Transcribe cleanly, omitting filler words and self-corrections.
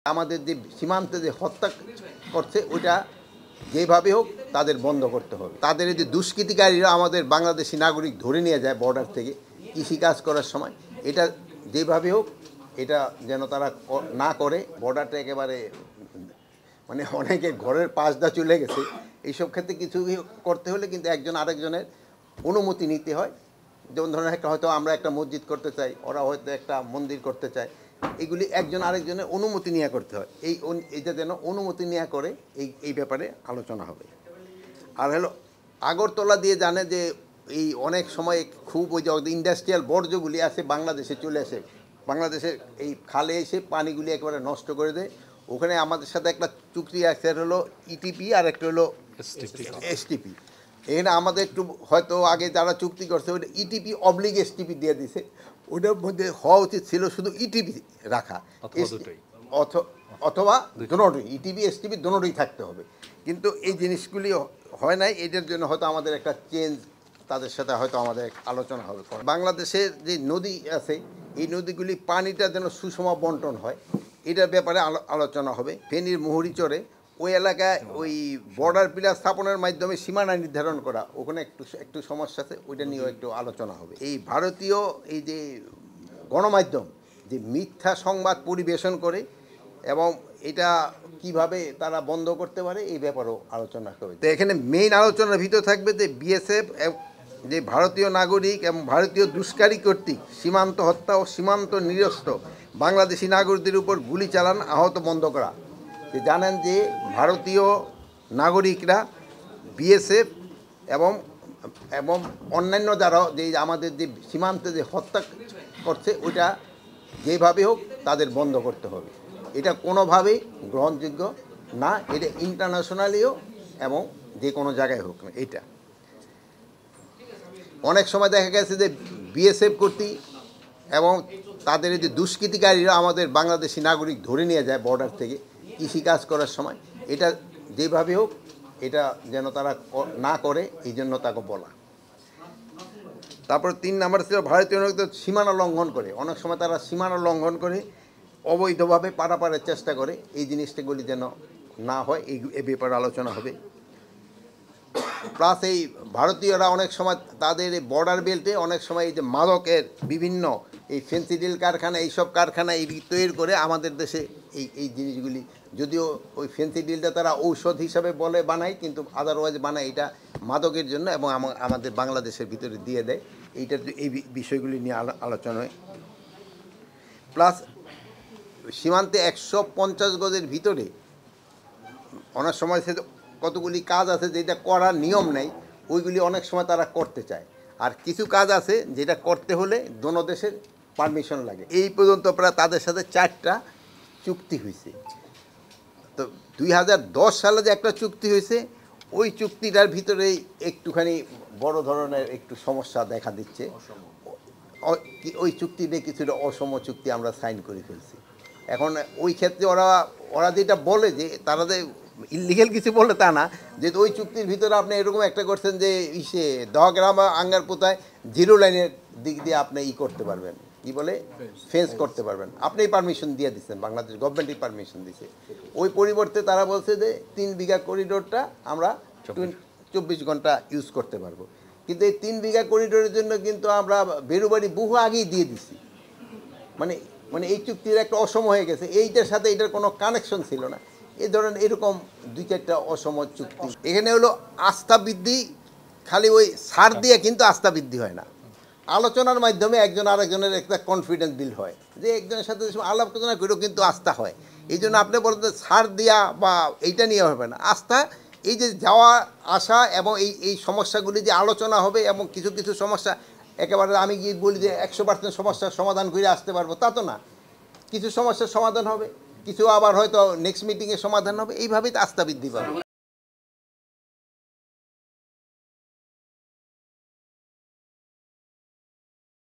আমাদের যে সীমান্তে যে হত্যা করছে ওইটা যেভাবে হোক তাদের বন্ধ করতে হবে। তাদের এই যে দুষ্কৃতিকারীরা আমাদের বাংলাদেশি নাগরিক ধরে নিয়ে যায় বর্ডার থেকে কৃষিকাজ করার সময়, এটা যেভাবে হোক এটা যেন তারা না করে। বর্ডারটা একেবারে মানে অনেকে ঘরের পাশ দা চলে গেছে। এইসব ক্ষেত্রে কিছু করতে হলে কিন্তু একজন আরেকজনের অনুমতি নিতে হয়। যেমন ধরেন একটা হয়তো আমরা একটা মসজিদ করতে চাই, ওরা হয়তো একটা মন্দির করতে চায়, এগুলি একজন আরেকজনের অনুমতি নেওয়া করতে হয়। এইটা যেন অনুমতি নেওয়া করে এই ব্যাপারে আলোচনা হবে। আর হলো আগরতলা দিয়ে জানে যে এই অনেক সময় খুব ওই যে ইন্ডাস্ট্রিয়াল বর্জ্যগুলি আছে বাংলাদেশে চলে আসে, বাংলাদেশের এই খালে এসে পানিগুলি একেবারে নষ্ট করে দেয়। ওখানে আমাদের সাথে একটা চুক্তি আছে, হলো ইটিপি আর একটা হলো এসটিপি। এখানে আমাদের একটু হয়তো আগে যারা চুক্তি করছে ওইটা ইটিপি অবলিগ এসটিপি দিয়ে দিছে। ওইটার মধ্যে হওয়া উচিত ছিল শুধু ইটিপি রাখা, অথবা দুটোই ইটিপি এসটিপি দুটোই থাকতে হবে। কিন্তু এই জিনিসগুলি হয় নাই, এটার জন্য হয়তো আমাদের একটা চেঞ্জ, তাদের সাথে হয়তো আমাদের আলোচনা হবে। বাংলাদেশের যে নদী আছে এই নদীগুলি পানিটা যেন সুষম বন্টন হয়, এটার ব্যাপারে আলোচনা হবে। ফেনীর মুহুরীচরে ওই এলাকায় ওই বর্ডার পিলার স্থাপনের মাধ্যমে সীমানা নির্ধারণ করা, ওখানে একটু সমস্যা আছে, ওইটা নিয়েও একটু আলোচনা হবে। এই ভারতীয় এই যে গণমাধ্যম যে মিথ্যা সংবাদ পরিবেশন করে এবং এটা কিভাবে তারা বন্ধ করতে পারে এই ব্যাপারেও আলোচনা হবে। তো এখানে মেইন আলোচনার ভিতর থাকবে যে বিএসএফ যে ভারতীয় নাগরিক এবং ভারতীয় দুষ্কারী কর্তৃক সীমান্ত হত্যা ও সীমান্ত নিরস্ত বাংলাদেশি নাগরিকদের উপর গুলি চালান আহত বন্ধ করা। যে জানেন যে ভারতীয় নাগরিকরা বিএসএফ এবং এবং অন্যান্য যারা যে আমাদের যে সীমান্তে যে হত্যা করছে ওইটা যেভাবে হোক তাদের বন্ধ করতে হবে। এটা কোনোভাবেই গ্রহণযোগ্য না, এটা ইন্টারন্যাশনালিও এবং যে কোনো জায়গায় হোক না। এটা অনেক সময় দেখা গেছে যে বিএসএফ কর্তৃক এবং তাদের এই যে দুষ্কৃতিকারীরা আমাদের বাংলাদেশি নাগরিক ধরে নিয়ে যায় বর্ডার থেকে কৃষিকাজ করার সময়, এটা যেভাবে হোক এটা যেন তারা না করে, এই জন্য তাকে বলা। তারপর 3 নম্বর ছিল ভারতীয় নাগরিকদের সীমানা লঙ্ঘন করে। অনেক সময় তারা সীমানা লঙ্ঘন করে অবৈধভাবে পারাপারের চেষ্টা করে, এই জিনিসটাগুলি যেন না হয়, এই ব্যাপারে আলোচনা হবে। প্লাস এই ভারতীয়রা অনেক সময় তাদের এই বর্ডার বেল্টে অনেক সময় এই যে মাদকের বিভিন্ন এই ফেন্সিডিল কারখানা এইসব কারখানা এই তৈরি করে আমাদের দেশে এই জিনিসগুলি, যদিও ওই ফেন্সিডিলটা তারা ঔষধ হিসাবে বলে বানায়, কিন্তু আদারওয়াইজ বানায় এটা মাদকের জন্য এবং আমাদের বাংলাদেশের ভিতরে দিয়ে দেয়। এইটার এই বিষয়গুলি নিয়ে আলোচনা হয়। প্লাস সীমান্তে 150 গজের ভিতরে অনেক সময় সে কতগুলি কাজ আছে যেটা করার নিয়ম নেই, ওইগুলি অনেক সময় তারা করতে চায়। আর কিছু কাজ আছে যেটা করতে হলে দোনো দেশের পারমিশন লাগে। এই পর্যন্ত প্রায় তাদের সাথে 4টা চুক্তি হয়েছে। তো 2010 সালে যে একটা চুক্তি হয়েছে, ওই চুক্তিটার ভিতরেই একটুখানি বড় ধরনের একটু সমস্যা দেখা দিচ্ছে। ওই চুক্তিতে কিছুটা অসম চুক্তি আমরা সাইন করে ফেলছি। এখন ওই ক্ষেত্রে ওরা যেটা বলে যে তারা যে ইলিগাল কিছু বলে তা না, যেহেতু ওই চুক্তির ভিতরে আপনি এরকম একটা করছেন যে দহগ্রাম আঙ্গার পোতায় 0 লাইনের দিক দিয়ে আপনি করতে পারবেন, কি বলে ফেন্স করতে পারবেন, আপনি পারমিশন দিয়ে দিচ্ছেন, বাংলাদেশ গভর্নমেন্টই পারমিশন দিছে। ওই পরিবর্তে তারা বলছে যে 3 বিঘা করিডোরটা আমরা 24 ঘন্টা ইউজ করতে পারবো। কিন্তু এই 3 বিঘা করিডোরের জন্য কিন্তু আমরা বেরুবাড়ি বহু আগেই দিয়ে দিছি। মানে এই চুক্তির একটা অসম হয়ে গেছে, এইটার সাথে এটার কোনো কানেকশন ছিল না। এই ধরেন এরকম 2-4টা অসম চুক্তি। এখানে হলো আস্থা বৃদ্ধি, খালি ওই সার দিয়ে কিন্তু আস্থা বৃদ্ধি হয় না। আলোচনার মাধ্যমে একজন আরেকজনের একটা কনফিডেন্স বিল্ড হয়, যে একজনের সাথে আলোচনা করেও কিন্তু আস্থা হয়। এই জন্য আপনি বলতে সার দিয়া বা এইটা নিয়ে হবে না, আস্থা এই যে যাওয়া আসা এবং এই সমস্যাগুলি যে আলোচনা হবে এবং কিছু সমস্যা একেবারে আমি গিয়ে বলি যে 100% সমস্যার সমাধান করে আসতে পারবো তা তো না। কিছু সমস্যার সমাধান হবে, কিছু আবার হয়তো নেক্সট মিটিংয়ে সমাধান হবে, এইভাবেই তো আস্থা বৃদ্ধি পাবে।